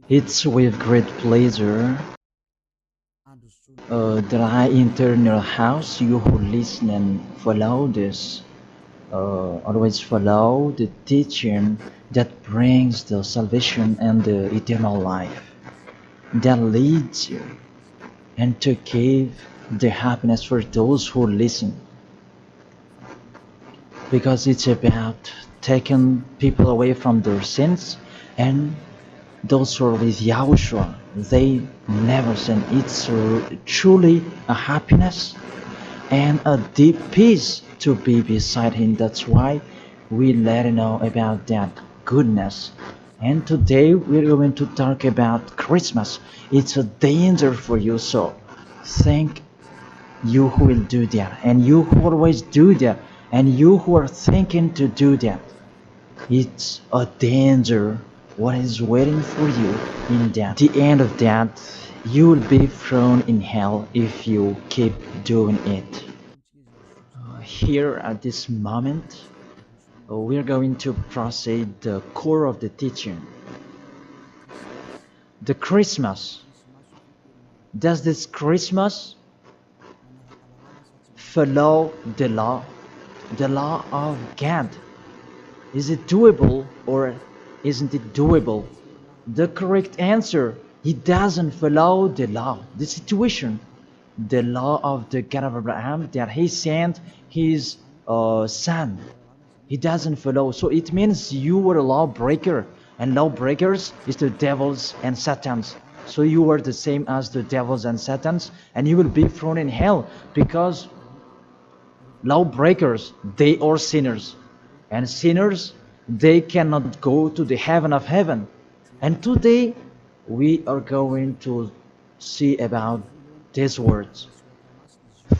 It's with great pleasure that I enter your house. You who listen and follow this, always follow the teaching that brings the salvation and the eternal life, that leads you and to give the happiness for those who listen. Because it's about taking people away from their sins, and those who are with Yahushua, they never sin. It's truly a happiness and a deep peace to be beside Him. That's why we let you know about that goodness. And today we're going to talk about Christmas. It's a danger for you, so thank you who will do that, and you who always do that, and you who are thinking to do that. It's a danger what is waiting for you in that. The end of that, you will be thrown in hell if you keep doing it. Here at this moment, we're going to proceed the core of the teaching. The Christmas. Does this Christmas follow the law of God? Is it doable or isn't it doable? The correct answer, he doesn't follow the law, the situation, the law of the God of Abraham that he sent his son. He doesn't follow. So it means you were a lawbreaker, and lawbreakers is the devils and satans. So you are the same as the devils and satans, and you will be thrown in hell, because lawbreakers, they are sinners, and sinners, they cannot go to the heaven of heaven. And today we are going to see about these words.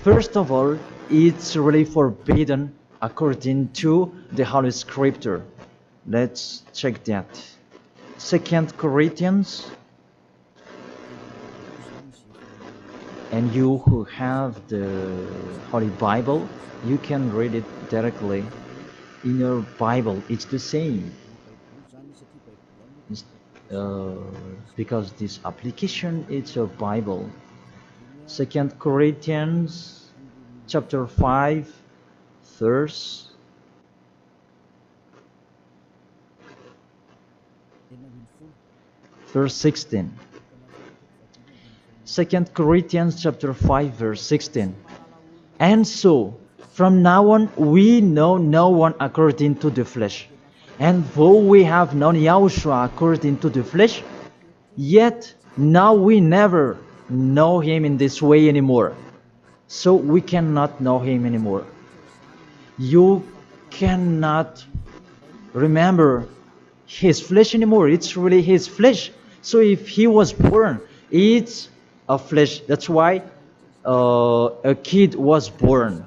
First of all, it's really forbidden according to the Holy Scripture. Let's check that. 2 Corinthians, and you who have the Holy Bible, you can read it directly in your Bible. It's the same. Because this application, it's a Bible. 2 Corinthians chapter 5 verse 16. 2 Corinthians chapter 5 verse 16. And so from now on we know no one according to the flesh. And though we have known Yahushua according to the flesh, yet now we never know him in this way anymore. So we cannot know him anymore. You cannot remember his flesh anymore. It's really his flesh. So if he was born, it's a flesh. That's why a kid was born.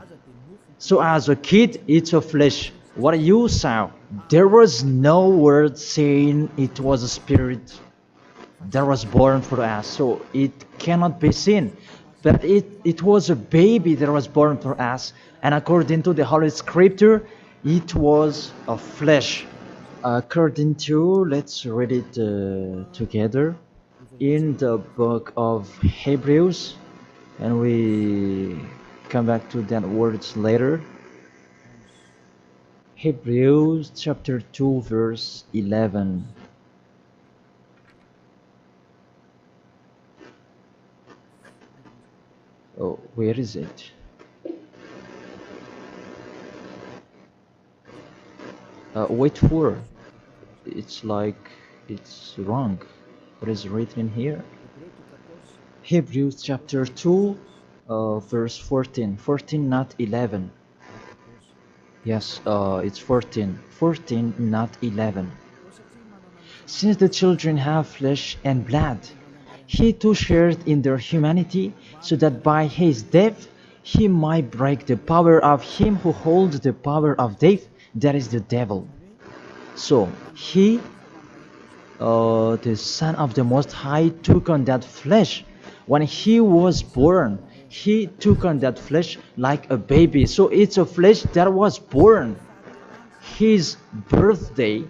So as a kid, it's a flesh. What you saw, there was no word saying it was a spirit that was born for us. So it cannot be seen. But it was a baby that was born for us. And according to the Holy Scripture, it was a flesh. According to, let's read it together in the book of Hebrews, and we come back to that words later. Hebrews chapter 2 verse 11. Oh, where is it? Wait for. It's like it's wrong. What is written here? Hebrews chapter 2 verse 14. 14, not 11. Yes, it's 14. 14, not 11. Since the children have flesh and blood, he too shared in their humanity, so that by his death he might break the power of him who holds the power of death, that is the devil. So he, the Son of the Most High, took on that flesh. When he was born, he took on that flesh like a baby. So it's a flesh that was born. His birthday,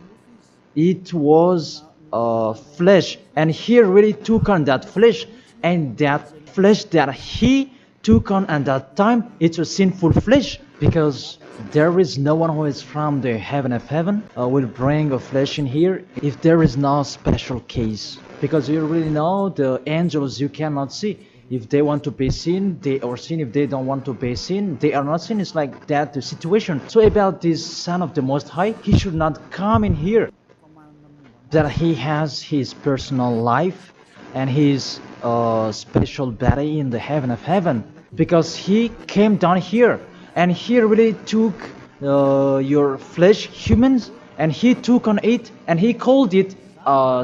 it was flesh, and he really took on that flesh, and that flesh that he took on at that time, it's a sinful flesh, because there is no one who is from the heaven of heaven will bring a flesh in here if there is no special case, because you really know the angels you cannot see. If they want to be seen, they are seen. If they don't want to be seen, they are not seen. It's like that the situation. So about this Son of the Most High, he should not come in here, that he has his personal life and his special body in the heaven of heaven, because he came down here and he really took your flesh, humans, and he took on it and he called it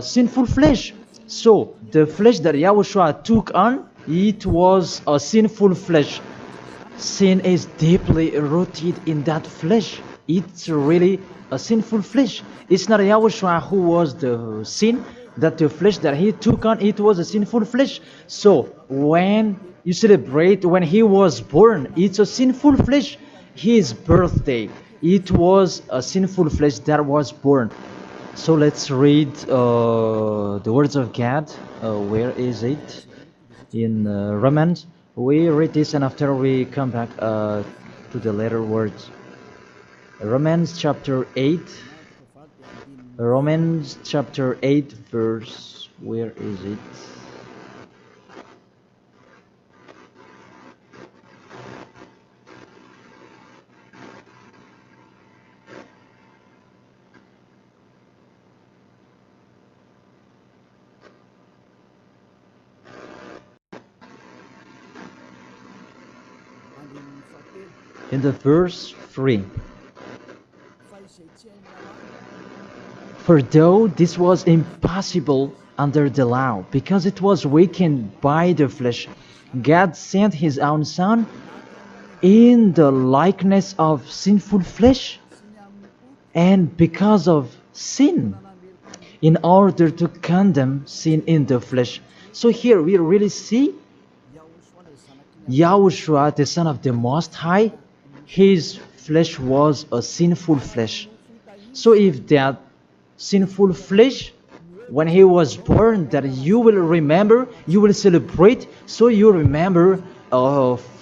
sinful flesh. So the flesh that Yahushua took on, it was a sinful flesh. Sin is deeply rooted in that flesh. It's really a sinful flesh. It's not Yahushua who was the sin, that the flesh that he took on, it was a sinful flesh. So when you celebrate when he was born, it's a sinful flesh. His birthday, it was a sinful flesh that was born. So let's read the words of God. Where is it? In Romans. We read this and after we come back to the later words. Romans chapter 8. Romans chapter 8 verse. Where is it? In the verse 3. For though this was impossible under the law, because it was weakened by the flesh, God sent his own Son in the likeness of sinful flesh, and because of sin, in order to condemn sin in the flesh. So here we really see Yahushua, the Son of the Most High, his flesh was a sinful flesh. So if that sinful flesh, when he was born, that you will remember, you will celebrate, so you remember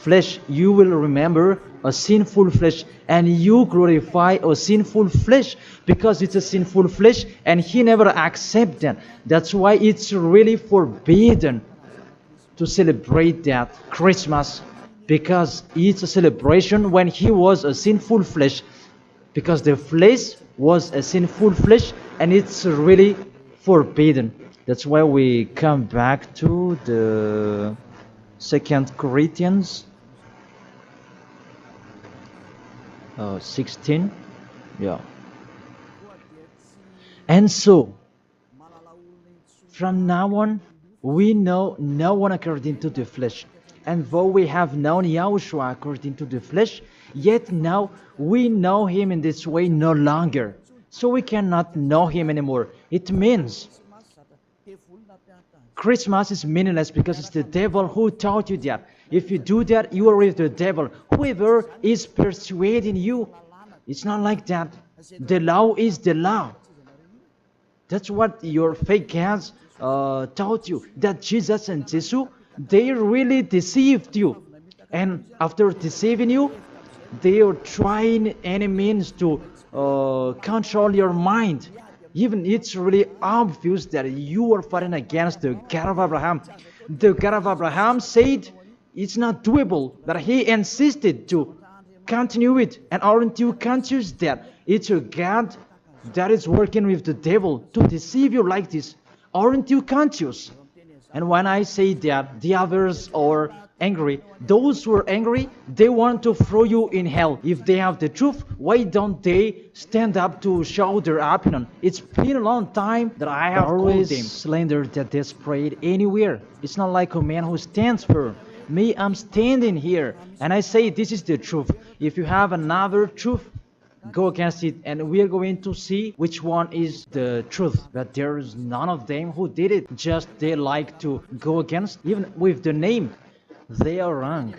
flesh, you will remember a sinful flesh, and you glorify a sinful flesh, because it's a sinful flesh, and he never accepts that. That's why it's really forbidden to celebrate that Christmas, because it's a celebration when he was a sinful flesh, because the flesh was a sinful flesh, and it's really forbidden. That's why we come back to the 2 Corinthians 16. Yeah. And so from now on we know no one according to the flesh. And though we have known Yahushua according to the flesh, yet now we know him in this way no longer. So we cannot know him anymore. It means Christmas is meaningless because it's the devil who taught you that. If you do that, you are with the devil. Whoever is persuading you, it's not like that. The law is the law. That's what your fake gods taught you, that Jesus and Jesus, they really deceived you, and after deceiving you, they are trying any means to control your mind. Even it's really obvious that you are fighting against the God of Abraham. The God of Abraham said it's not doable, but he insisted to continue it. And aren't you conscious that it's a God that is working with the devil to deceive you like this? Aren't you conscious? And when I say that the others are angry, those who are angry, they want to throw you in hell. If they have the truth, why don't they stand up to show their opinion? It's been a long time that I have always called them slander that they spread anywhere. It's not like a man who stands firm. Me, I'm standing here, and I say this is the truth. If you have another truth, go against it, and we are going to see which one is the truth. But there is none of them who did it. Just they like to go against, even with the name. They are wrong.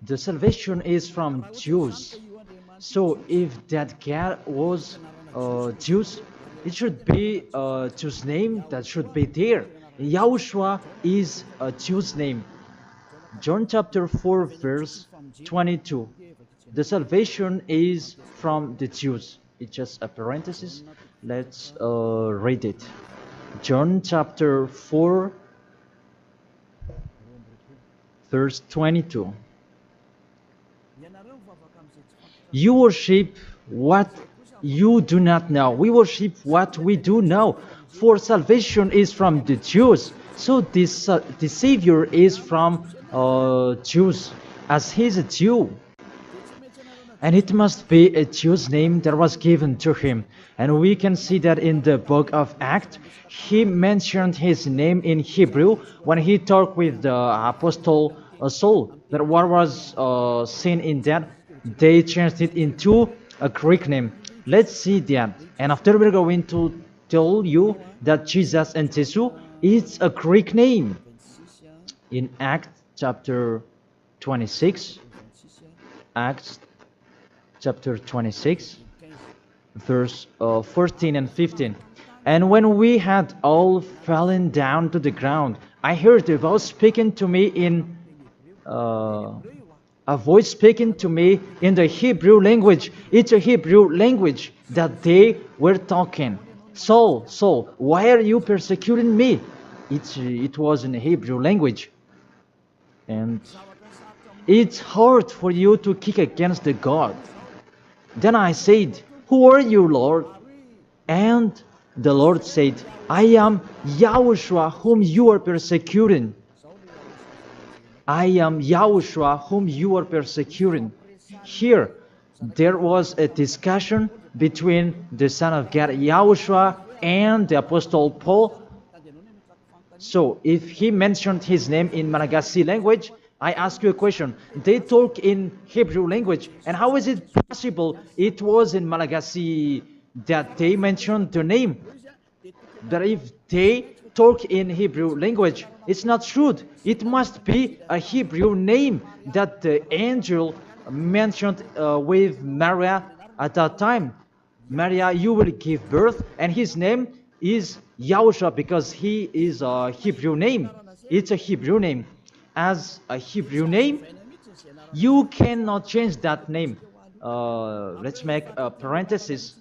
The salvation is from Jews. So if that God was Jews, It should be a Jew's name that should be there. Yahushua is a Jew's name. John chapter 4 verse 22. The salvation is from the Jews. It's just a parenthesis. Let's read it. John chapter 4 verse 22. You worship what you do not know. We worship what we do know. For salvation is from the Jews. So this the Savior is from Jews, as he is a Jew. And it must be a Jew's name that was given to him. And we can see that in the book of Acts, he mentioned his name in Hebrew when he talked with the apostle Saul. That what was seen in that, they changed it into a Greek name. Let's see that. And after we're going to tell you that Jesus and Jesus is a Greek name. In Acts chapter 26, Acts chapter 26, verse 14 and 15. And when we had all fallen down to the ground, I heard a voice speaking to me in the Hebrew language. It's a Hebrew language that they were talking. Saul, Saul, why are you persecuting me? It was in the Hebrew language. And it's hard for you to kick against the God. Then I said, who are you, Lord? And the Lord said, I am Yahushua whom you are persecuting. I am Yahushua whom you are persecuting. Here, there was a discussion between the Son of God, Yahushua, and the Apostle Paul. So, if he mentioned his name in Malagasy language, I ask you a question. They talk in Hebrew language, and how is it possible it was in Malagasy that they mentioned the name? That if they talk in Hebrew language, it's not true. It must be a Hebrew name that the angel mentioned with Maria at that time. Maria, you will give birth, and his name is Yahushua because he is a Hebrew name. It's a Hebrew name. As a Hebrew name, you cannot change that name. Let's make a parenthesis.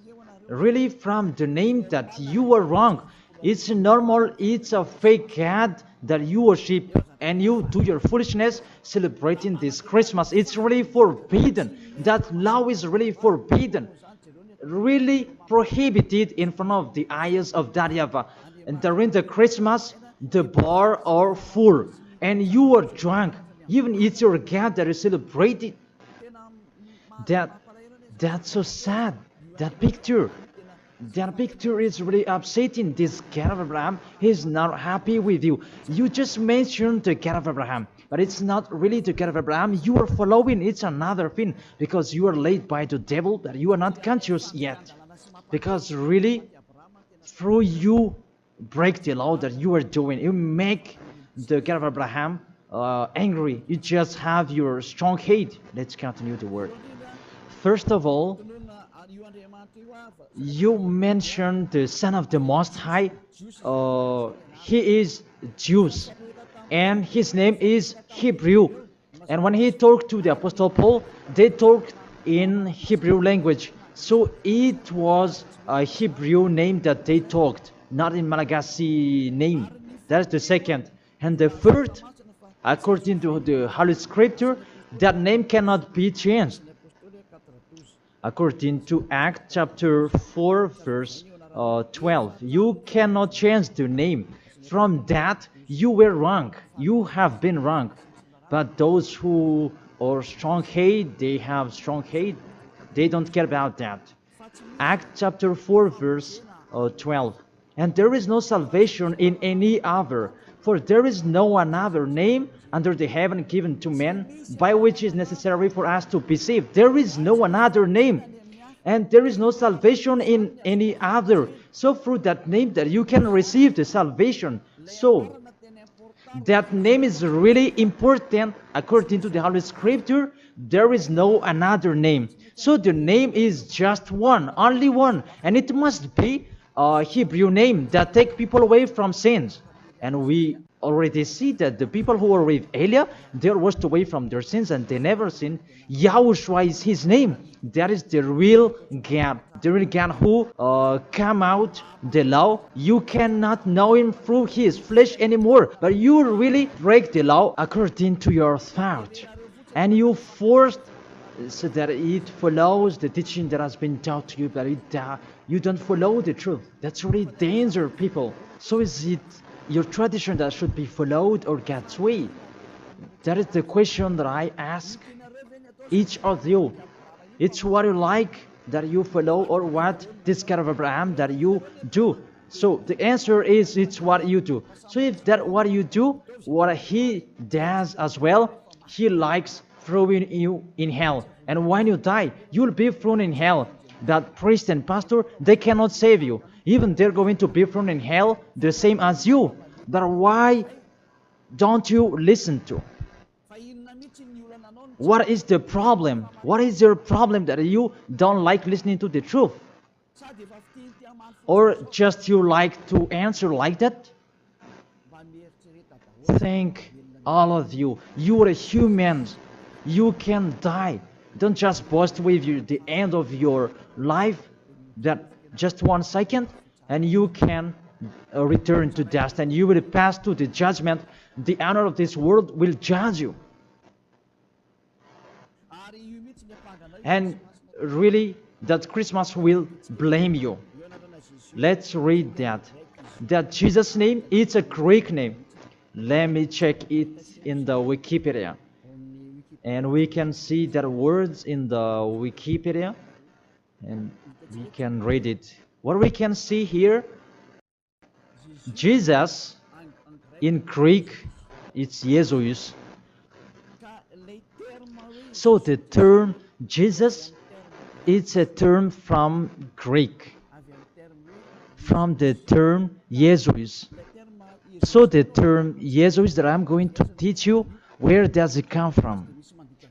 Really, from the name that you were wrong. It's normal, it's a fake God that you worship and you do your foolishness celebrating this Christmas. It's really forbidden. That law is really forbidden. Really prohibited in front of the eyes of that YAHVAH. And during the Christmas, the bar are full. And you are drunk. Even it's your God that is celebrated. That's so sad. That picture is really upsetting. This God of Abraham, he's not happy with you. You just mentioned the God of Abraham, but it's not really the God of Abraham you are following. It's another thing, because you are led by the devil that you are not conscious yet. Because really, through you break the law that you are doing, you make the God of Abraham angry. You just have your strong hate. Let's continue the word. First of all, you mentioned the Son of the Most High. He is Jews, and his name is Hebrew. And when he talked to the Apostle Paul, they talked in Hebrew language. So it was a Hebrew name that they talked, not in Malagasy name. That is the second. And the third, according to the Holy Scripture, that name cannot be changed. According to Acts chapter 4, verse 12, you cannot change the name. From that, you were wrong. You have been wrong. But those who are strong hate, they have strong hate. They don't care about that. Acts chapter 4, verse 12. And there is no salvation in any other, for there is no another name under the heaven given to men by which is necessary for us to be saved. There is no another name, and there is no salvation in any other. So through that name that you can receive the salvation. So that name is really important according to the Holy Scripture. There is no another name. So the name is just one, only one, and it must be Hebrew name that take people away from sins. And we already see that the people who were with Elia, they were washed away from their sins and they never sinned. Yahushua is his name. That is the real God. The real God who came out the law. You cannot know him through his flesh anymore. But you really break the law according to your thought. And you forced so that it follows the teaching that has been taught to you, but you don't follow the truth. That's really danger, people. So is it your tradition that should be followed or God's way? That is the question that I ask each of you. It's what you like that you follow or what this God of Abraham that you do. So the answer is it's what you do. So if that what you do, what he does as well, he likes throwing you in hell. And when you die, you'll be thrown in hell. That priest and pastor, they cannot save you. Even they're going to be thrown in hell the same as you. But why don't you listen to? What is the problem? What is your problem that you don't like listening to the truth? Or just you like to answer like that? Think all of you. You are humans. You can die. Don't just boast with you the end of your life, that just 1 second, and you can return to dust, and you will pass to the judgment. The honor of this world will judge you. And really, that Christmas will blame you. Let's read that. That Jesus' name, it's a Greek name. Let me check it in the Wikipedia. And we can see that words in the Wikipedia, and we can read it. What we can see here, Jesus, in Greek, it's Jesus. So the term Jesus, it's a term from Greek, from the term Jesus. So the term Jesus that I'm going to teach you, where does it come from?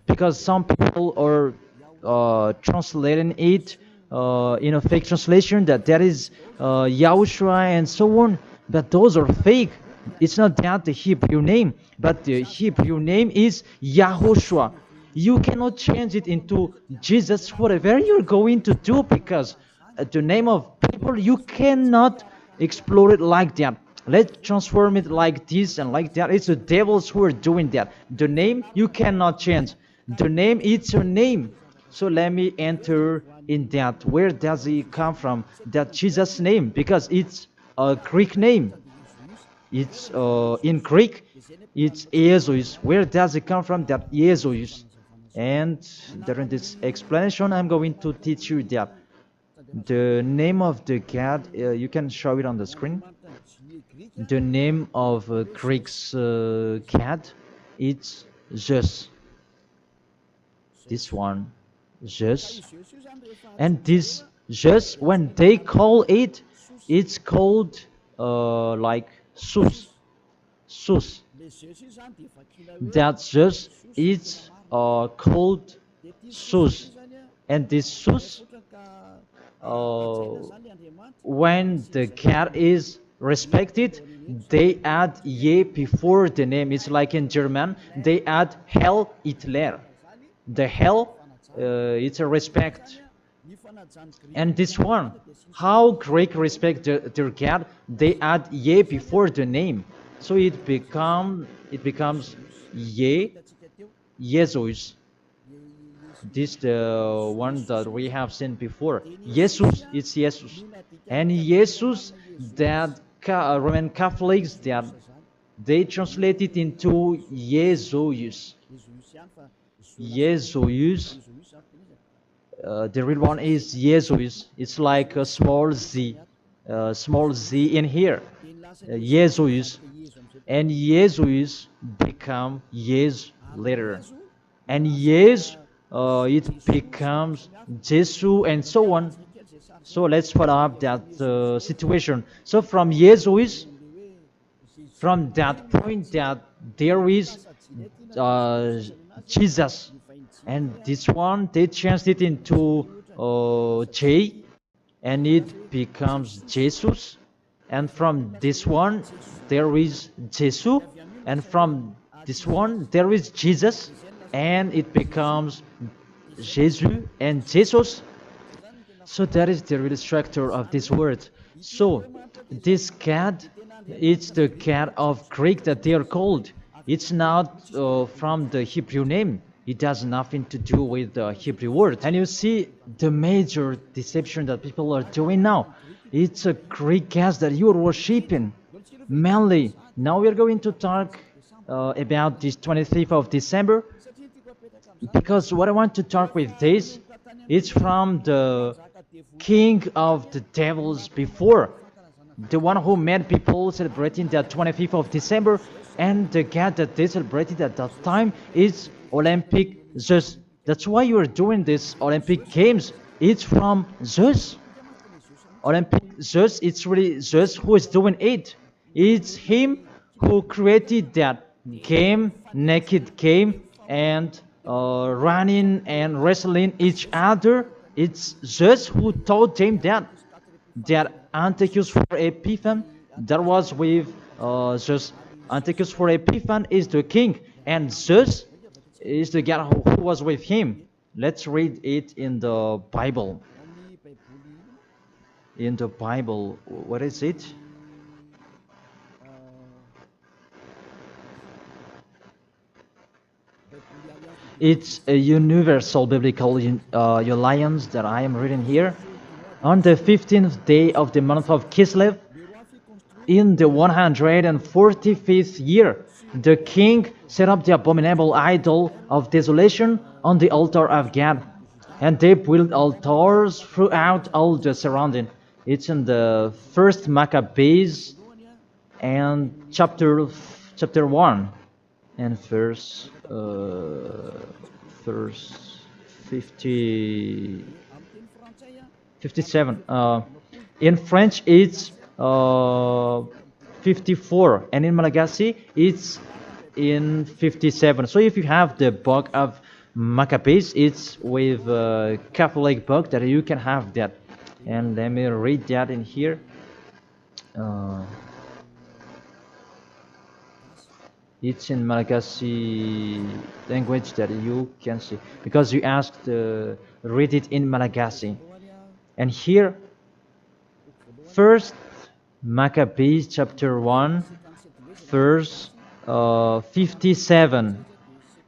Because some people are translating it in a fake translation that is YAHOSHUA and so on, but those are fake. It's not that the Hebrew name, but the Hebrew name is YAHOSHUA. You cannot change it into Jesus, whatever you're going to do, because the name of people, you cannot explore it like that. Let's transform it like this and like that. It's the devils who are doing that. The name, you cannot change. The name, it's your name. So let me enter in that. Where does it come from? That Jesus' name, because it's a Greek name. It's in Greek, it's Jesus. Where does it come from? That Jesus. And during this explanation, I'm going to teach you that the name of the God, you can show it on the screen. The name of Greek's cat, it's Zeus. This one, Zeus. And this Zeus, when they call it, it's called like Sus. Sus. That Zeus is called Sus. And this Sus, when the cat is respected, they add ye before the name. It's like in German, they add Hell Hitler. The hell, it's a respect. And this one, how Greek respect their God, they add ye before the name. So it becomes ye, Jesus. This the one that we have seen before. Jesus, it's Jesus. And Jesus, that Roman Catholics, that they translate it into Jesus. Jesus. The real one is Jesus. It's like a small z in here. Jesus. And Jesus become Yes later. And Yes, it becomes Jesus and so on. So let's follow up that situation. So from Jesus, from that point that there is Jesus, and this one they changed it into J, and it becomes Jesus. And from this one, there is Jesus. And from this one, there is Jesus. And it becomes Jesus and Jesus. So that is the real structure of this word. So this cat, it's the cat of Greek that they are called. It's not from the Hebrew name. It has nothing to do with the Hebrew word. And you see the major deception that people are doing now. It's a Greek cat that you are worshipping. Mainly, now we are going to talk about this 23rd of December. Because what I want to talk with this, it's from the king of the devils before, the one who made people celebrating the 25th of December, and the god that they celebrated at that time is Olympic Zeus. That's why you are doing this Olympic Games. It's from Zeus. Olympic Zeus, it's really Zeus who is doing it. It's him who created that game, naked game, and running and wrestling each other. It's Zeus who taught them that Antiochus for Epiphan, that was with Zeus. Antiochus for Epiphan is the king, and Zeus is the god who was with him. Let's read it in the Bible. In the Bible, what is it? It's a universal biblical alliance that I am reading here. On the 15th day of the month of Kislev, in the 145th year, the king set up the abominable idol of desolation on the altar of God, and they built altars throughout all the surrounding. It's in the first Maccabees and chapter 1 and verse 57. In French it's 54, and in Malagasy it's in 57. So if you have the book of Maccabees, it's with a Catholic book that you can have that. And let me read that in here. It's in Malagasy language that you can see, because you asked read it in Malagasy. And here, first Maccabees chapter 1 verse 57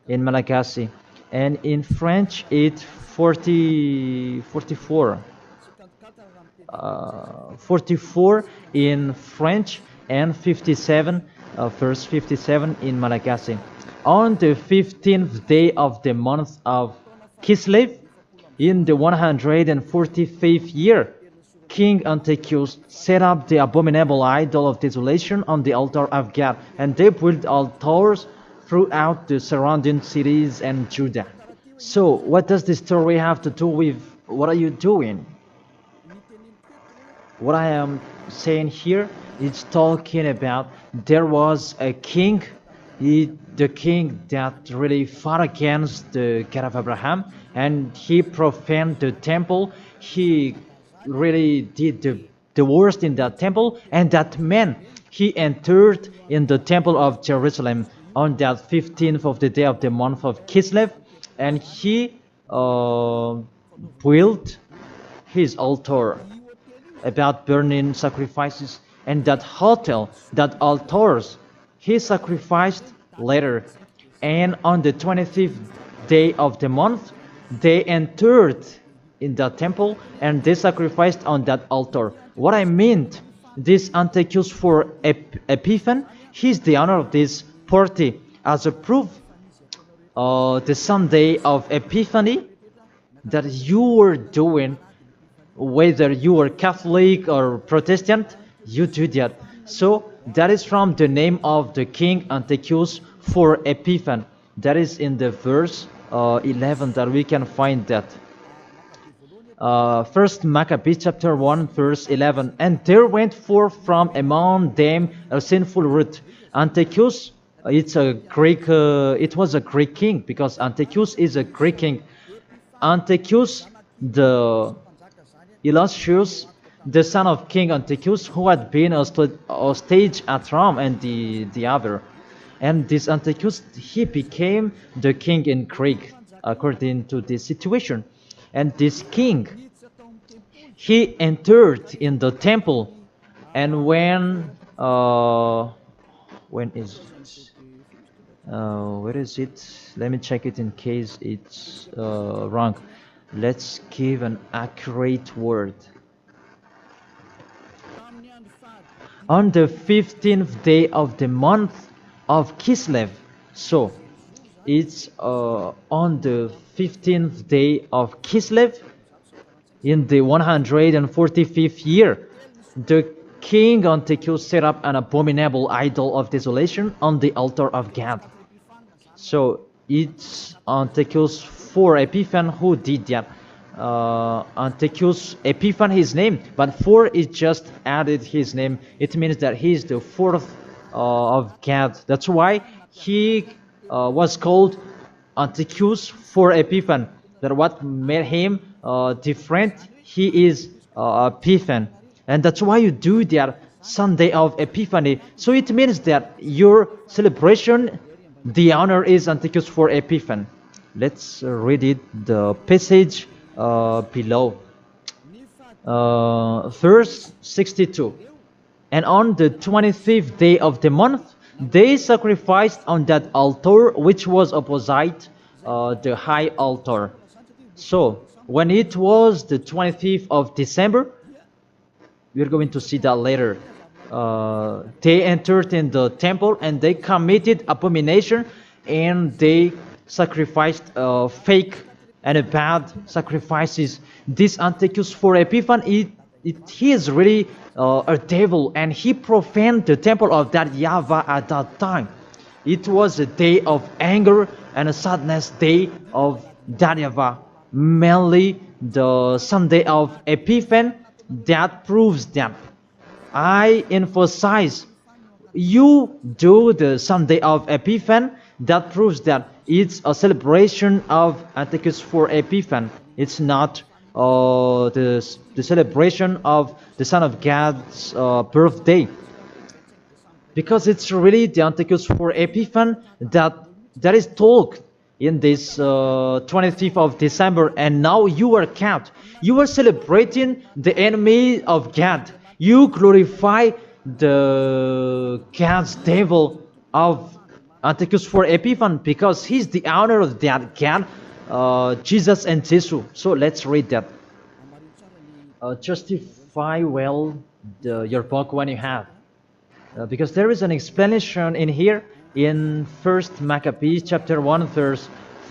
in Malagasy, and in French it's 44 in French, and 57 verse 57 in Malagasy. On the 15th day of the month of Kislev, in the 145th year, King Antiochus set up the abominable idol of desolation on the altar of God, and they built altars throughout the surrounding cities and Judah. So, what does this story have to do with what are you doing? What I am saying here is talking about there was a king, the king that really fought against the God of Abraham, and he profaned the temple. He really did the worst in that temple, and that man, he entered in the temple of Jerusalem on that 15th of the day of the month of Kislev, and he built his altar about burning sacrifices, and that altars he sacrificed later. And on the 25th day of the month, they entered in the temple and they sacrificed on that altar. What I meant, this Antiochus for Epiphan, he's the owner of this party. As a proof, the Sunday of Epiphany that you were doing, whether you are Catholic or Protestant, you do that. So that is from the name of the king Antiochus for Epiphan. That is in the verse 11 that we can find that. First Maccabees chapter 1 verse 11. And there went forth from among them a sinful root. Antiochus, it was a Greek king, because Antiochus is a Greek king. Antiochus, Illustrious, the son of King Antiochus, who had been a stage at Rome and the other. And this Antiochus, he became the king in Greek, according to this situation. And this king, he entered in the temple, and when is it? Where is it? Let me check it in case it's wrong. Let's give an accurate word. On the 15th day of the month of Kislev. So it's on the 15th day of Kislev in the 145th year. The king Antiochus set up an abominable idol of desolation on the altar of God. So it's Antiochus IV Epiphan who did that. Antiochus Epiphan his name, but 4 is just added his name. It means that he is the fourth of God. That's why he was called Antiochus IV Epiphan. That what made him different. He is Epiphan, and that's why you do that Sunday of Epiphany. So it means that your celebration, the honor is Antiochus IV Epiphan. Let's read it, the passage below. Verse 62. And on the 25th day of the month, they sacrificed on that altar which was opposite the high altar. So when it was the 25th of December, we're going to see that later. They entered in the temple and they committed abomination, and they sacrificed fake and bad sacrifices. This Antiochus IV Epiphan, he is really a devil, and he profaned the temple of that YAHVAH at that time. It was a day of anger and a sadness day of that YAHVAH. Mainly the Sunday of Epiphan, that proves that. I emphasize, you do the Sunday of Epiphan, that proves that it's a celebration of Antiochus IV Epiphan. It's not the celebration of the Son of God's birthday. Because it's really the Antiochus IV Epiphan that is told in this 25th of December, and now you are kept. You are celebrating the enemy of God. You glorify the God's devil of Antiochus IV Epiphan, because he's the honor of that God, Jesus and Jesus. So let's read that. Justify well your book when you have. Because there is an explanation in here in 1st Maccabees chapter 1 verse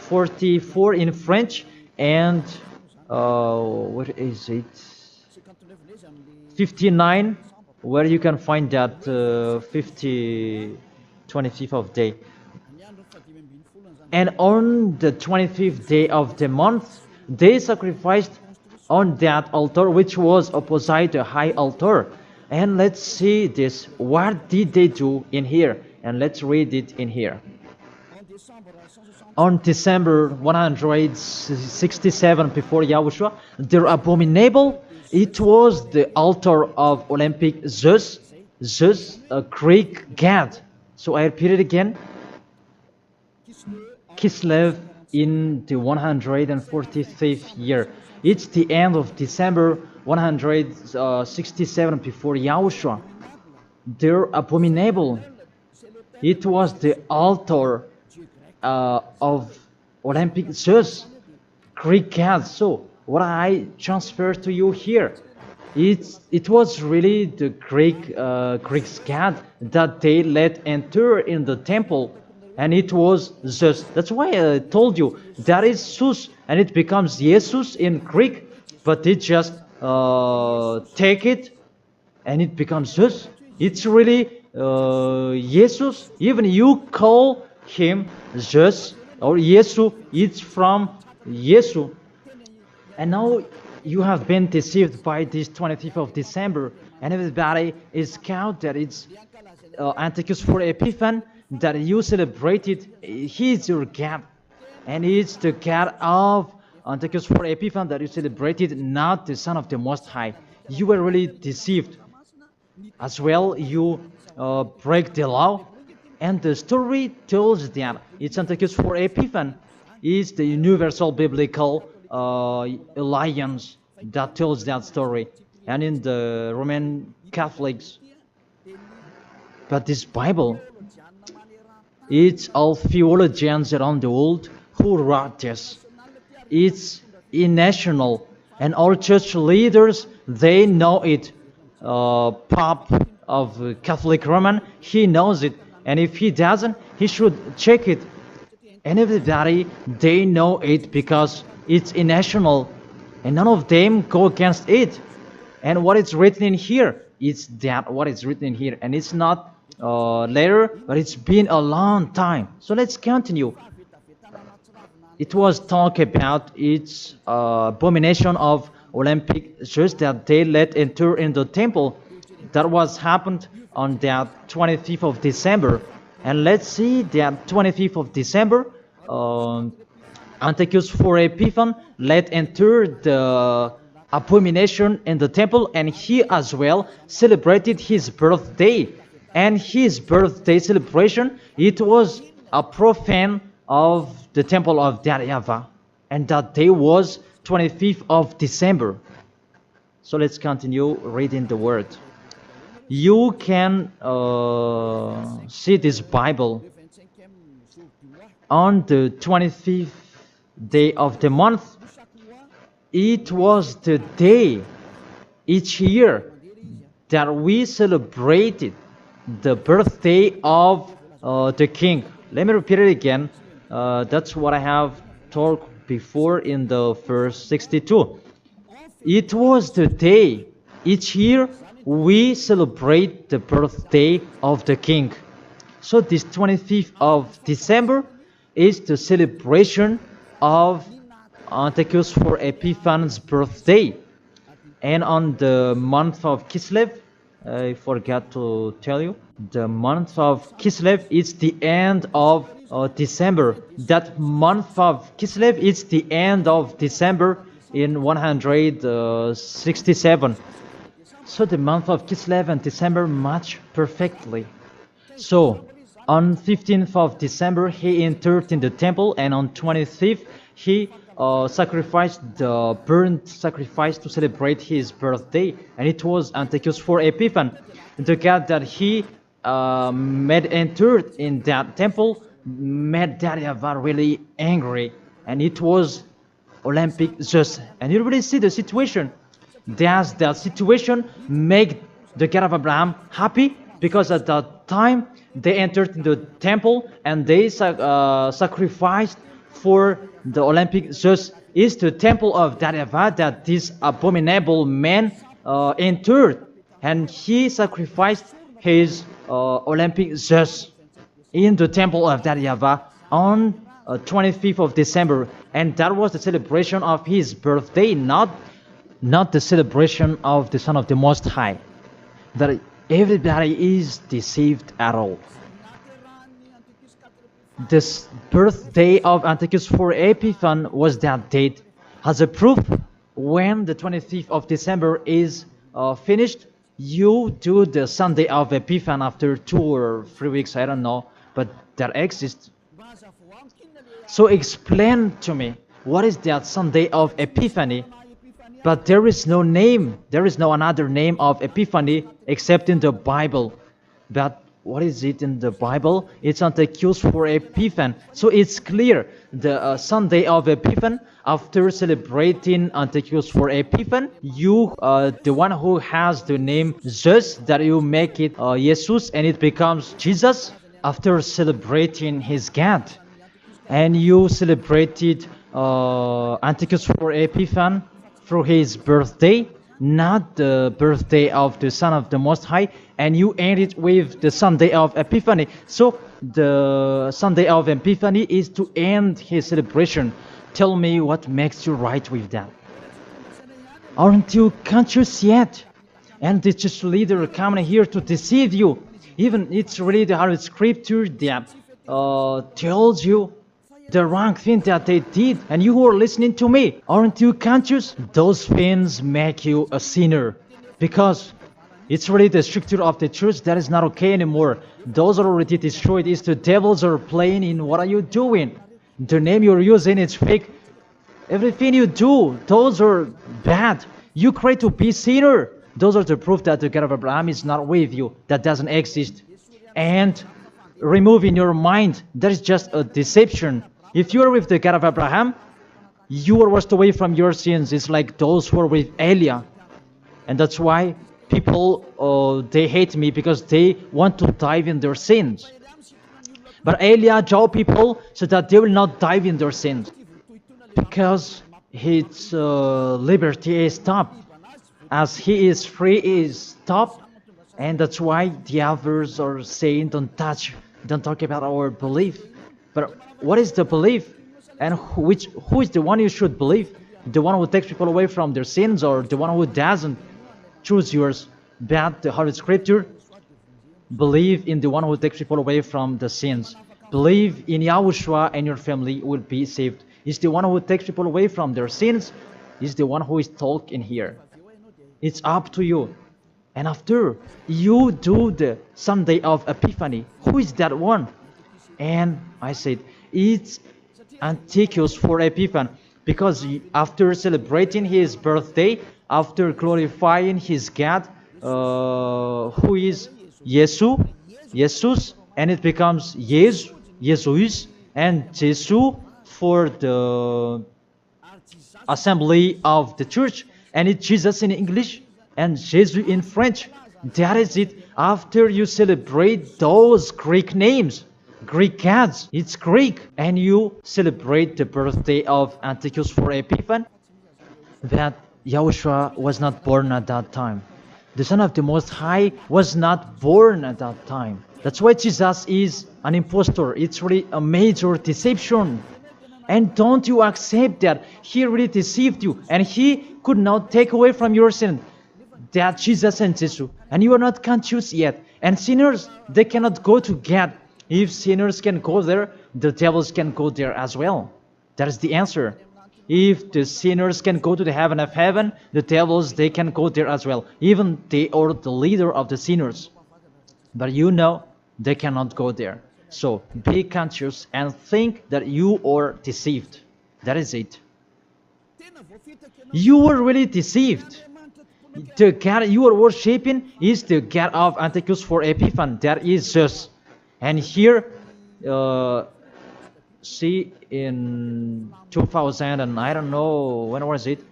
44 in French, and what is it, 59, where you can find that 25th of day. And on the 25th day of the month, they sacrificed on that altar which was opposite the high altar. And let's see this. What did they do in here? And let's read it in here. On December 167 before Yahushua, their abominable, it was the altar of Olympic Zeus, a Greek god. So I repeat it again. Kislev in the 145th year. It's the end of December 167 before Yahushua. Their abominable, it was the altar of Olympic Zeus, Greek god. So what I transfer to you here, it was really the Greek god that they let enter in the temple, and it was Zeus. That's why I told you that is Zeus, and it becomes Jesus in Greek, but they just take it and it becomes Zeus. It's really Jesus. Even you call him Zeus or Yesu, it's from Yesu. And now you have been deceived by this 25th of December, and everybody is count that it's Antiochus IV Epiphan that you celebrated. He is your God, and it's the God of Antiochus for Epiphan that you celebrated not the Son of the Most High. You were really deceived. As well, you break the law. And the story tells that it's Antiochus for Epiphan is the universal biblical alliance that tells that story. And in the Roman Catholics, but this Bible, it's all theologians around the world who wrote this. It's national, and all church leaders, they know it. Pope of Catholic Roman, he knows it, and if he doesn't, he should check it. And everybody, they know it because it's national, and none of them go against it. And what is written in here, it's that what is written in here, and it's not later, but it's been a long time. So let's continue. It was talk about its abomination of Olympic Jews that they let enter in the temple. That was happened on that 25th of December. And let's see that 25th of December, Antiochus for Epiphan let enter the abomination in the temple, and he as well celebrated his birthday. And his birthday celebration, it was a profane of the temple of YAHVAH, and that day was 25th of December. So let's continue reading the word. You can see this Bible on the 25th day of the month. It was the day each year that we celebrated the birthday of the king. Let me repeat it again. That's what I have talked before in the verse 62. It was the day each year we celebrate the birthday of the king. So this 25th of December is the celebration of Antiochus for Epiphan's birthday. And on the month of Kislev, I forgot to tell you, the month of Kislev is the end of December. That month of Kislev is the end of December in 167. So the month of Kislev and December match perfectly. So on 15th of December he entered in the temple, and on 25th he sacrificed the burnt sacrifice to celebrate his birthday, and it was Antiochus for Epiphan. The God that he made entered in that temple made YAHVAH really angry, and it was Olympic Zeus. And you really see the situation. Does that situation make the God of Abraham happy? Because at that time they entered into the temple and they sacrificed for the Olympic Zeus. Is the temple of YAHVAH that this abominable man entered, and he sacrificed his Olympic Zeus in the temple of YAHVAH on 25th of December, and that was the celebration of his birthday, not the celebration of the Son of the Most High. That everybody is deceived at all. This birthday of Antiochus for Epiphan was that date. As a proof, when the 25th of December is finished, you do the Sunday of Epiphan after 2 or 3 weeks, I don't know, but that exists. So explain to me, what is that Sunday of Epiphany? But there is no name, there is no another name of Epiphany except in the Bible. But what is it in the Bible? It's Antiochus for Epiphan. So it's clear, the Sunday of Epiphan, after celebrating Antiochus for Epiphan, you, the one who has the name Zeus, that you make it Jesus, and it becomes Jesus after celebrating his God. And you celebrated Antiochus for Epiphan through his birthday, not the birthday of the Son of the Most High, and you end it with the Sunday of Epiphany. So the Sunday of Epiphany is to end his celebration. Tell me what makes you right with that. Aren't you conscious yet? And the church leader coming here to deceive you. Even it's really the Holy Scripture that tells you the wrong thing that they did, and you who are listening to me, aren't you conscious? Those things make you a sinner, because it's really the structure of the church that is not okay anymore. Those are already destroyed. It's the devils are playing in. What are you doing? The name you're using is fake. Everything you do, those are bad. You cry to be sinner. Those are the proof that the God of Abraham is not with you. That doesn't exist. And remove in your mind, that is just a deception. If you are with the God of Abraham, you are washed away from your sins. It's like those who are with Elia. And that's why people, they hate me, because they want to dive in their sins. But Elia told people so that they will not dive in their sins, because his liberty is stopped. As he is free, he is stopped. And that's why the others are saying, don't talk about our belief. But what is the belief? And who is the one you should believe? The one who takes people away from their sins, or the one who doesn't? Choose yours. But the Holy Scripture, believe in the one who takes people away from the sins. Believe in YAHOSHUA, and your family will be saved. It's the one who takes people away from their sins. It's the one who is talking here. It's up to you. And after you do the Sunday of Epiphany, who is that one? And I said, it's Antiochus for Epiphany, because after celebrating his birthday, after glorifying his God, who is Jesus, and it becomes Jesus, and Jesus for the assembly of the church, and it's Jesus in English and Jesus in French. That is it. After you celebrate those Greek names, Greek gods, it's Greek, and you celebrate the birthday of Antiochus for Epiphany, that YAHOSHUA was not born at that time. The Son of the Most High was not born at that time. That's why Jesus is an impostor. It's really a major deception. And don't you accept that he really deceived you, and he could not take away from your sin, that Jesus and Jesus, and you are not conscious yet. And sinners, they cannot go to God. If sinners can go there, the devils can go there as well. That is the answer. If the sinners can go to the heaven of heaven, the devils, they can go there as well. Even they are the leader of the sinners. But you know, they cannot go there. So be conscious and think that you are deceived. That is it. You were really deceived. The God you are worshipping is the God of Antiochus for Epiphany. That is Zeus. And here, see, in 2000, and I don't know, when was it?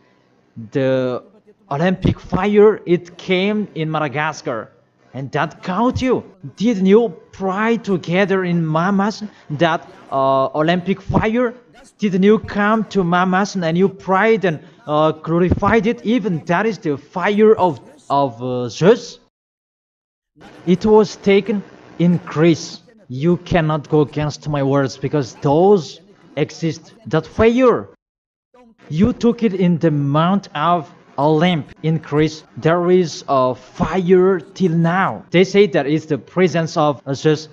The Olympic fire, it came in Madagascar. And that caught you. Didn't you pray together in Mamas that Olympic fire? Didn't you come to Mamas and you prayed and glorified it? Even that is the fire of Zeus. It was taken in Greece. You cannot go against my words, because those exist. That fire, you took it in the Mount of Olymp in Greece. There is a fire till now. They say that it's the presence of Zeus.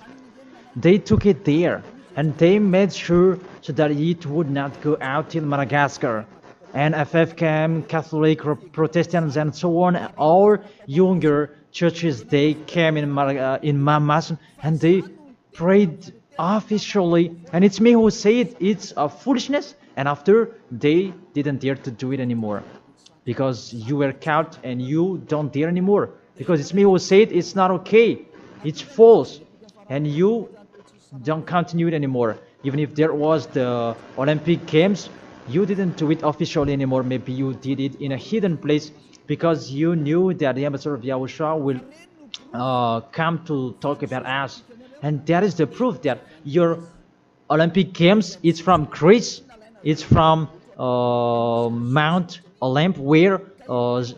They took it there, and they made sure so that it would not go out till Madagascar. And FFKM, Catholic, Protestants, and so on, all younger churches, they came in Mamas, and they prayed officially. And it's me who say it, it's a foolishness. And after, they didn't dare to do it anymore, because you were caught and you don't dare anymore, because it's me who said it's not okay, it's false, and you don't continue it anymore. Even if there was the Olympic Games, you didn't do it officially anymore. Maybe you did it in a hidden place, because you knew that the ambassador of YAHOSHUA will come to talk about us. And that is the proof that your Olympic Games is from Greece, it's from Mount Olymp, where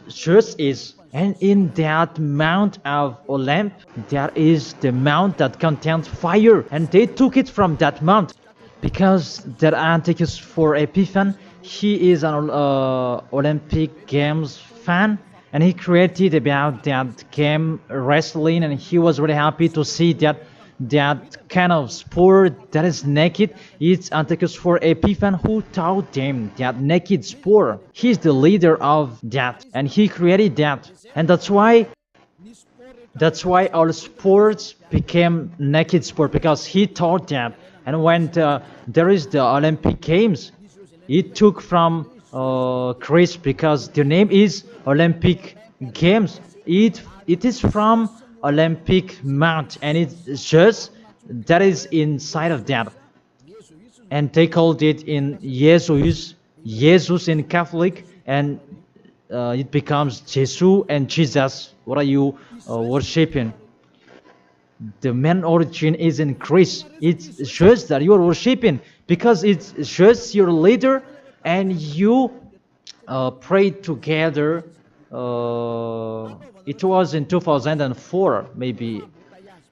Zeus is. And in that Mount of Olymp, there is the mount that contains fire. And they took it from that mount, because that Antiochus for Epiphany, he is an Olympic Games fan, and he created about that game wrestling, and he was really happy to see that that kind of sport that is naked. It's Antiochus for Epiphan who taught them that naked sport. He's the leader of that, and he created that, and that's why all sports became naked sport, because he taught that. And when there is the Olympic Games, it took from Greece, because the name is Olympic Games. It is from Olympic Mount, and it's just that is inside of that, and they called it in Jesus in Catholic, and it becomes Jesus and Jesus. What are you worshiping? The main origin is in Greece. It's just that you are worshiping, because it's just your leader, and you pray together. It was in 2004 maybe,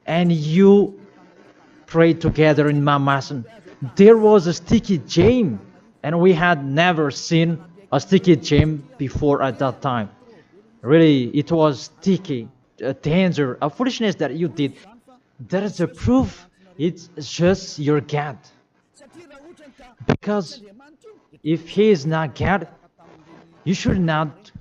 and you pray together in Mamasan. There was a sticky jam, and we had never seen a sticky jam before at that time. Really, it was sticky, a danger, a foolishness that you did. That is a proof it's just your God. Because if He is not God, you should not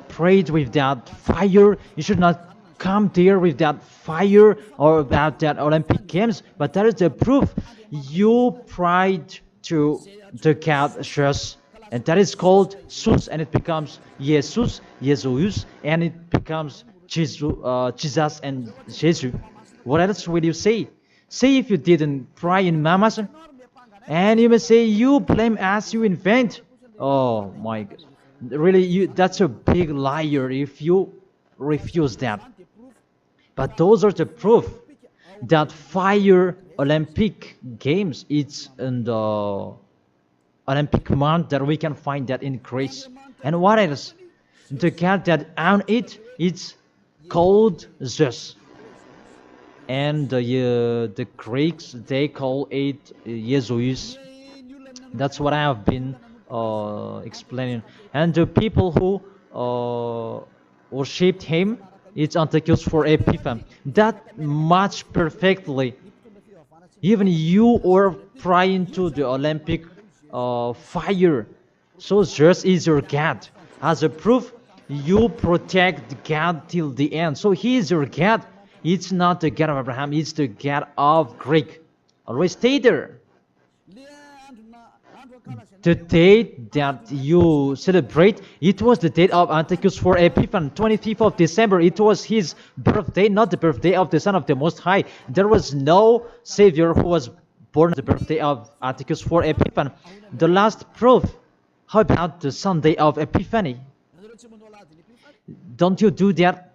pray with that fire. You should not come there with that fire or about that Olympic Games. But that is the proof you prayed to the God just, and that is called Jesus, and it becomes Jesus, and it becomes Jesus and Jesus. What else will you say? Say if you didn't pray in Mamasan, and you may say you blame us, you invent. Oh my God. Really, that's a big liar if you refuse that. But those are the proof that fire Olympic Games, it's in the Olympic month that we can find that in Greece. And what else? The God that owned it, it's called Zeus. And the Greeks, they call it Jesus. That's what I have been explaining. And the people who worshipped him, it's Antiochus for Epiphan. That much perfectly. Even you are praying to the Olympic fire. So Zeus is your God. As a proof, you protect God till the end. So He is your God. It's not the God of Abraham, it's the God of Greek. Always stay there. The date that you celebrate, it was the date of Antiochus for Epiphan, 25th of December. It was his birthday, not the birthday of the Son of the Most High. There was no Savior who was born on the birthday of Antiochus for Epiphan. The last proof, how about the Sunday of Epiphany? Don't you do that?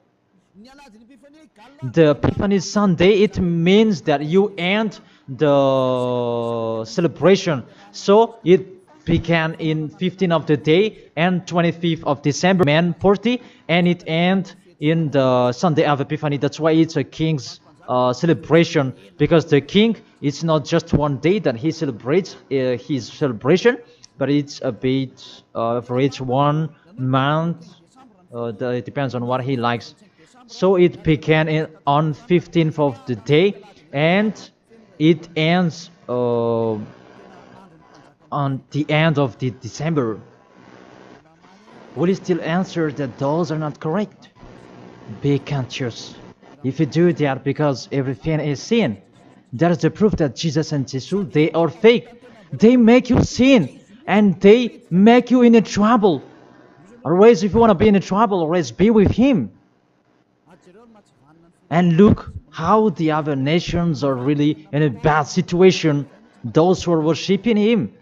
The Epiphany Sunday, it means that you end the celebration. So it began in 15th of the day and 25th of December, man 40, and it ends in the Sunday of Epiphany. That's why it's a king's celebration, because the king, it's not just one day that he celebrates his celebration, but it's a bit for each 1 month. It depends on what he likes. So it began on 15th of the day, and it ends on the end of the December. Will you still answer that those are not correct? Be conscious. If you do that, because everything is sin, that is the proof that Jesus and Jesus, they are fake. They make you sin, and they make you in a trouble. Always, if you want to be in a trouble, always be with Him. And look how the other nations are really in a bad situation. Those who are worshipping Him.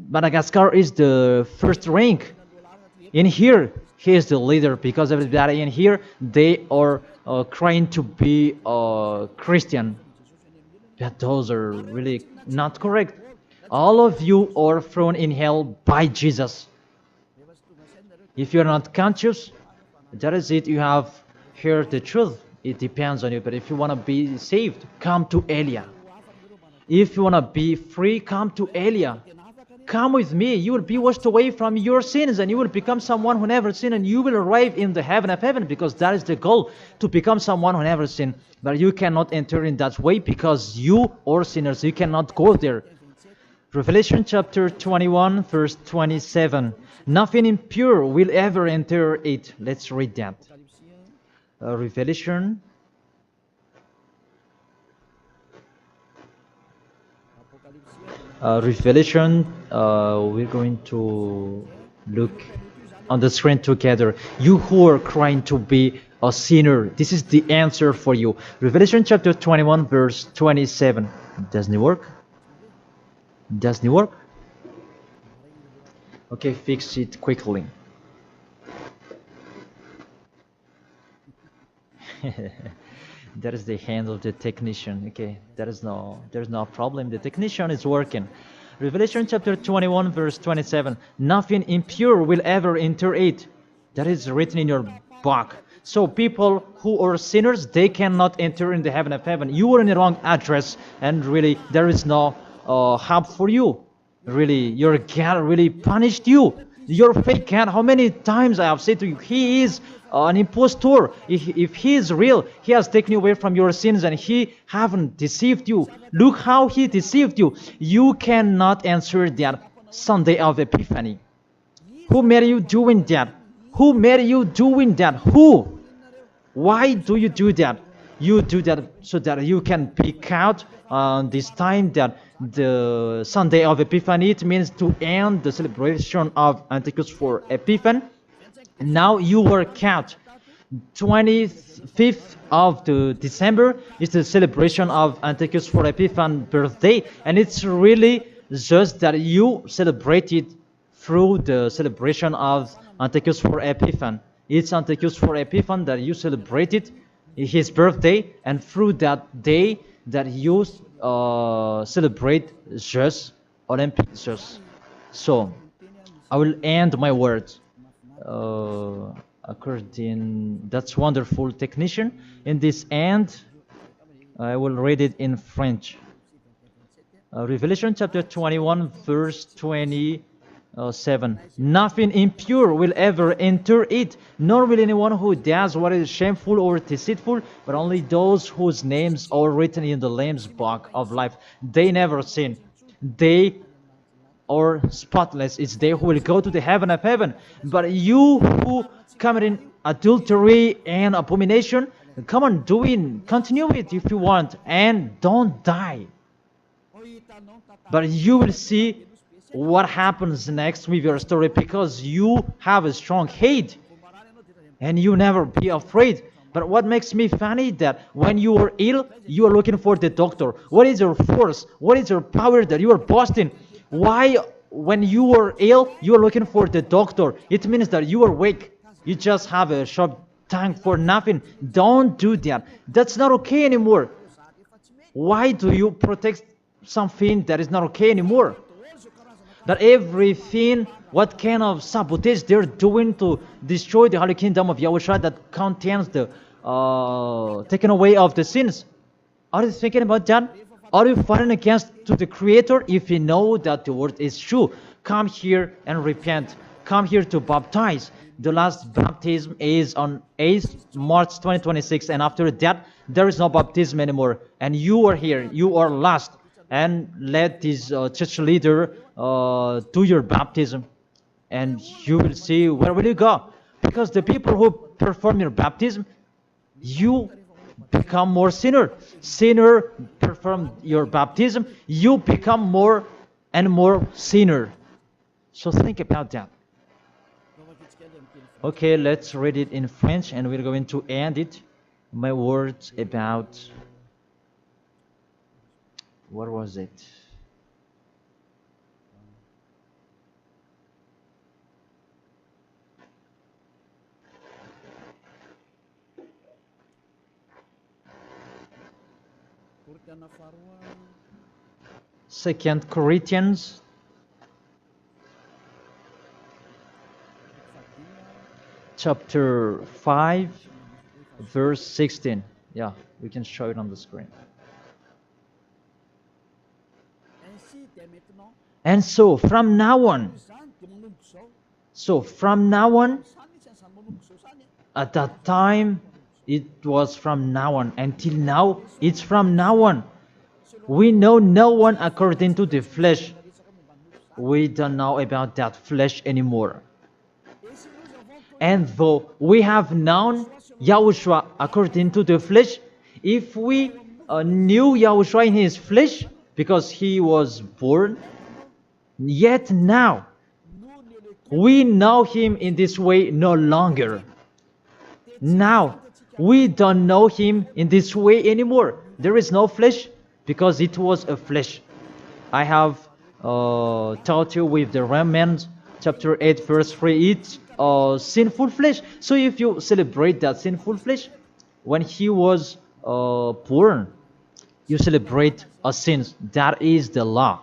Madagascar is the first rank. In here, he is the leader, because everybody in here, they are trying to be Christian. But those are really not correct. All of you are thrown in hell by Jesus. If you're not conscious, that is it. You have heard the truth. It depends on you. But if you want to be saved, come to Elia. If you want to be free, come to Elia. come with me. You will be washed away from your sins, and you will become someone who never sinned, and you will arrive in the heaven of heaven, because that is the goal, to become someone who never sinned. But you cannot enter in that way, because you are sinners. You cannot go there. Revelation chapter 21, verse 27. Nothing impure will ever enter it. Let's read that. Revelation. We're going to look on the screen together. You who are crying to be a sinner, this is the answer for you. Revelation chapter 21, verse 27. Doesn't it work? Doesn't it work? Okay, fix it quickly. That is the hand of the technician. Okay, there's no problem. The technician is working. Revelation chapter 21, verse 27. Nothing impure will ever enter it. That is written in your book. So people who are sinners, they cannot enter in the heaven of heaven. You are in the wrong address, and really there is no help for you. Really, your God really punished you. Your fake God, how many times I have said to you, he is an impostor. If he is real, he has taken you away from your sins, and he haven't deceived you. Look how he deceived you. You cannot answer that Sunday of Epiphany. Who made you doing that? Who made you doing that? Who? Why do you do that? You do that so that you can pick out this time that the Sunday of Epiphany. It means to end the celebration of Antichrist for Epiphany. Now you work out. 25th of the December is the celebration of Antichrist for Epiphany birthday, and it's really just that you celebrate it through the celebration of Antichrist for Epiphany. It's Antichrist for Epiphany that you celebrate it, his birthday, and through that day that you celebrate just Olympic just. So I will end my words according. That's wonderful, technician. In this end, I will read it in French. Revelation chapter 21, verse 27. Nothing impure will ever enter it, nor will anyone who does what is shameful or deceitful, but only those whose names are written in the Lamb's book of life. They never sin. They are spotless. It's they who will go to the heaven of heaven. But you who commit adultery and abomination, come on, continue it if you want, and don't die. But you will see what happens next with your story, because you have a strong hate and you never be afraid. But what makes me funny that when you are ill, you are looking for the doctor. What is your force? What is your power that you are boasting? Why, when you are ill, you are looking for the doctor? It means that you are weak. You just have a short tongue for nothing. Don't do that. That's not okay anymore. Why do you protect something that is not okay anymore? That everything, what kind of sabotage they're doing to destroy the Holy Kingdom of Yahushua that contains the taken away of the sins. Are you thinking about that? Are you fighting against to the Creator? If you know that the word is true, come here and repent. Come here to baptize. The last baptism is on 8th March 2026, and after that there is no baptism anymore. And you are here, you are lost. And let this church leader do your baptism, and you will see where will you go. Because the people who perform your baptism, you become more sinner. Sinner perform your baptism, you become more and more sinner. So think about that. Okay, let's read it in French, and we're going to end it. My words about. What was it? Second Corinthians chapter 5, verse 16. Yeah, we can show it on the screen. And so from now on, at that time, it was from now on. Until now, it's from now on. We know no one according to the flesh. We don't know about that flesh anymore. And though we have known Yahushua according to the flesh, if we knew Yahushua in his flesh, because he was born, yet now we know him in this way no longer. Now we don't know him in this way anymore. There is no flesh because it was a flesh. I have taught you with the Romans chapter 8 verse 3, it's sinful flesh. So if you celebrate that sinful flesh, when he was born, you celebrate a sin. That is the law.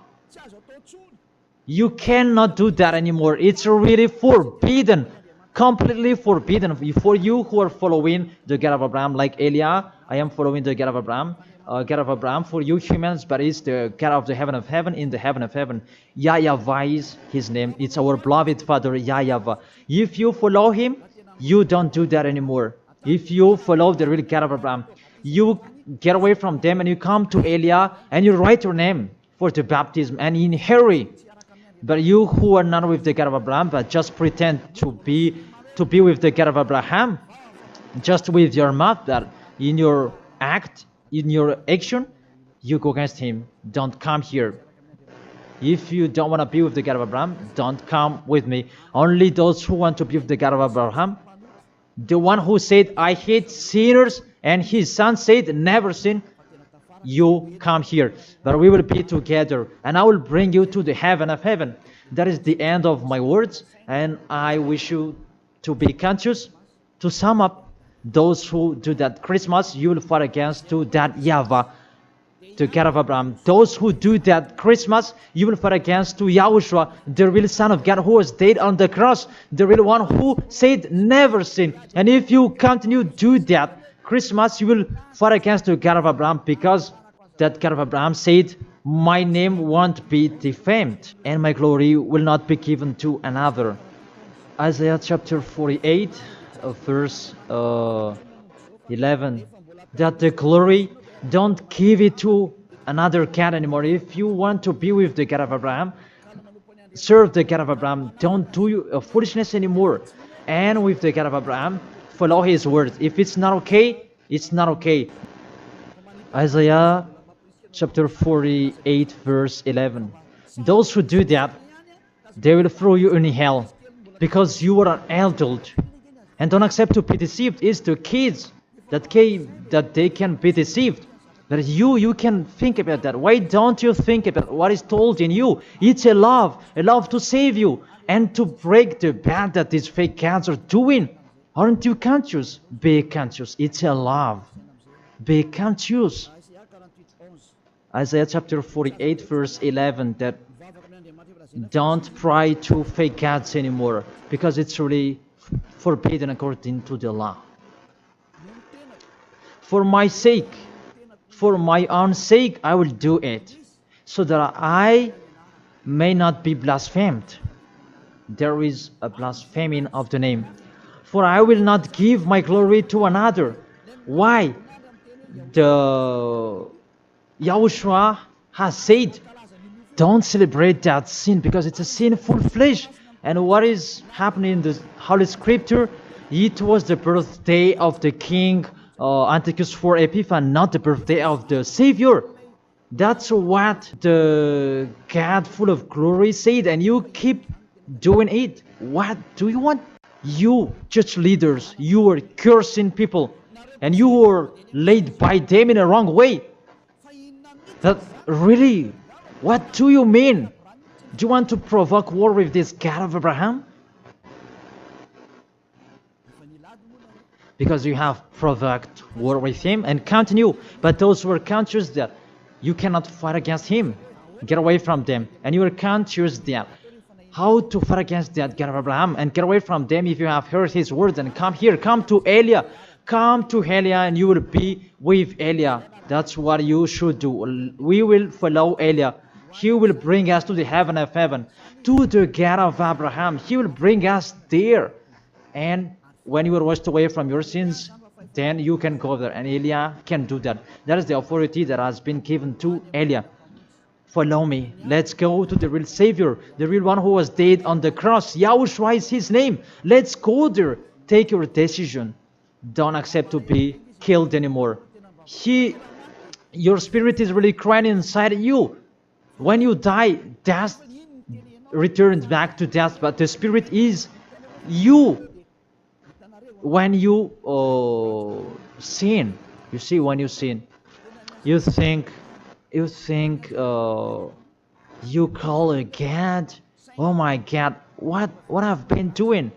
You cannot do that anymore. It's really forbidden, completely forbidden. For you who are following the God of Abraham, like Elia, I am following the God of Abraham. God of Abraham, for you humans, but it's the God of the heaven of heaven, in the heaven of heaven. YAHVAH is his name. It's our beloved Father, YAHVAH. If you follow him, you don't do that anymore. If you follow the real God of Abraham, you get away from them and you come to Elia and you write your name for the baptism and in hurry. But you who are not with the God of Abraham, but just pretend to be with the God of Abraham, just with your mouth, that in your act, in your action, you go against him. Don't come here. If you don't want to be with the God of Abraham, don't come with me. Only those who want to be with the God of Abraham, the one who said, I hate sinners, and his son said, never sin, you come here. But we will be together, and I will bring you to the heaven of heaven. That is the end of my words, and I wish you to be conscious. To sum up, those who do that Christmas, you will fight against to that YAHVAH, the God of Abraham. Those who do that Christmas, you will fight against to YAHOSHUA, the real Son of God who was dead on the cross, the real one who said never sin. And if you continue to do that Christmas, you will fight against the God of Abraham, because that God of Abraham said, my name won't be defamed and my glory will not be given to another. Isaiah chapter 48 verse 11, that the glory, don't give it to another God anymore. If you want to be with the God of Abraham, serve the God of Abraham. Don't do foolishness anymore. And with the God of Abraham, follow his words. If it's not okay, it's not okay. Isaiah chapter 48 verse 11, those who do that, they will throw you in hell, because you are an adult and don't accept to be deceived. It's the kids that they can be deceived. But you can think about that. Why don't you think about what is told in you? It's a love to save you and to break the bad that these fake gods are doing. Aren't you conscious? Be conscious. It's a love. Be conscious. Isaiah chapter 48 verse 11, that don't pray to fake gods anymore, because it's really forbidden according to the law. For my sake, for my own sake, I will do it, so that I may not be blasphemed. There is a blaspheming of the name. For I will not give my glory to another. Why? The YAHOSHUA has said, don't celebrate that sin, because it's a sinful flesh. And what is happening in the Holy Scripture? It was the birthday of the king Antiochus IV Epiphanes, not the birthday of the Savior. That's what the God full of glory said, and you keep doing it. What do you want? You church leaders, you are cursing people, and you are led by them in a wrong way. That really, what do you mean? Do you want to provoke war with this God of Abraham? Because you have provoked war with him and continue. But those who are conscious that you cannot fight against him, get away from them. And you are conscious that how to fight against that God of Abraham and get away from them. If you have heard his words, and come here, come to Elia. Come to Elia and you will be with Elia. That's what you should do. We will follow Elia. He will bring us to the heaven of heaven, to the God of Abraham. He will bring us there. And when you are washed away from your sins, then you can go there. And Eliah can do that. That is the authority that has been given to Eliah. Follow me. Let's go to the real Savior, the real one who was dead on the cross. Yahushua is his name. Let's go there. Take your decision. Don't accept to be killed anymore. Your spirit is really crying inside you. When you die, death returns back to death, but the spirit is you. When you sin, you see, when you sin, you think you call a God, oh my God, what I've been doing.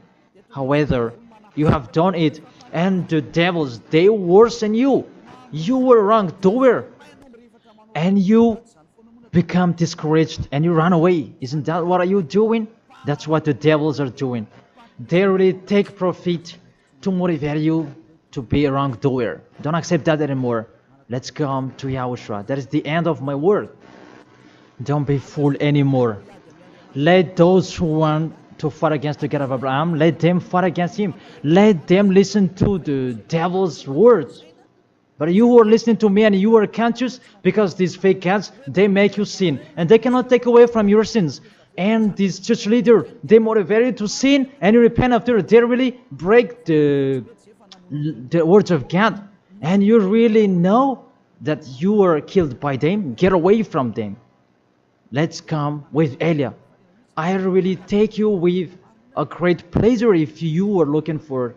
However, you have done it, and the devils, they worsen you. You were wrongdoer, and you become discouraged, and you run away. Isn't that what are you doing? That's what the devils are doing. They really take profit to motivate you to be a wrongdoer. Don't accept that anymore. Let's come to Yahushua. That is the end of my word. Don't be fooled anymore. Let those who want to fight against the God of Abraham, let them fight against him. Let them listen to the devil's words. But you who are listening to me and you are conscious, because these fake gods, they make you sin. And they cannot take away from your sins. And this church leader, they motivate you to sin and you repent after. They really break the words of God. And you really know that you are killed by them. Get away from them. Let's come with Eliah. I really take you with a great pleasure if you are looking for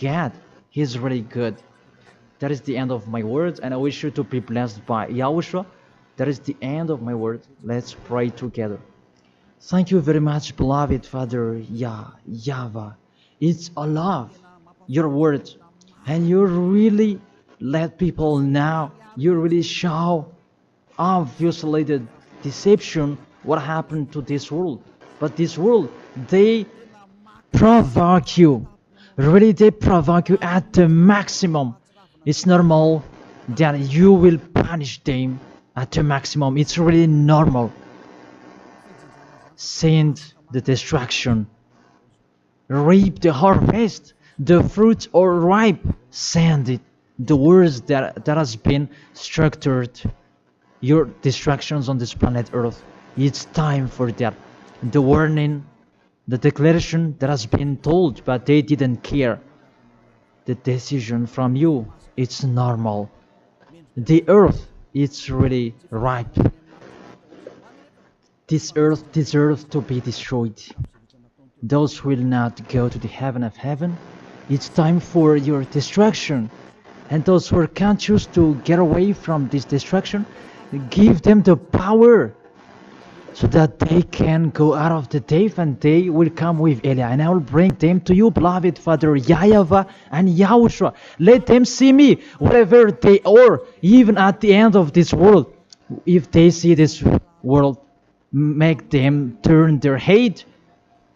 God. He's really good. That is the end of my words, and I wish you to be blessed by Yahushua. That is the end of my words. Let's pray together. Thank you very much, beloved Father YAHVAH. It's a love, your words, and you really let people know. You really show obviously the deception, what happened to this world. But this world, they provoke you. Really, they provoke you at the maximum. It's normal that you will punish them at the maximum. It's really normal. Send the destruction. Reap the harvest. The fruits are ripe. Send it. The words that has been structured. Your distractions on this planet Earth. It's time for that. The warning, the declaration that has been told, but they didn't care. The decision from you, it's normal. The earth, it's really ripe. This earth deserves to be destroyed. Those who will not go to the heaven of heaven, it's time for your destruction. And those who can't choose to get away from this destruction, give them the power so that they can go out of the cave and they will come with Eliah. And I will bring them to you, beloved Father YAHVAH and Yahushua. Let them see me wherever they are, even at the end of this world. If they see this world, make them turn their head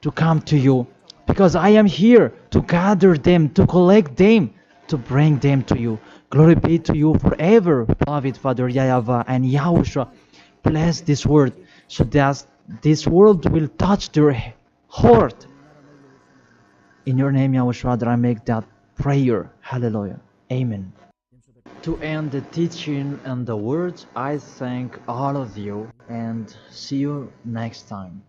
to come to you. Because I am here to gather them, to collect them, to bring them to you. Glory be to you forever, beloved Father YAHVAH and Yahushua. Bless this word, so that this world will touch their heart. In your name, Yahushua, that I make that prayer. Hallelujah. Amen. To end the teaching and the words, I thank all of you and see you next time.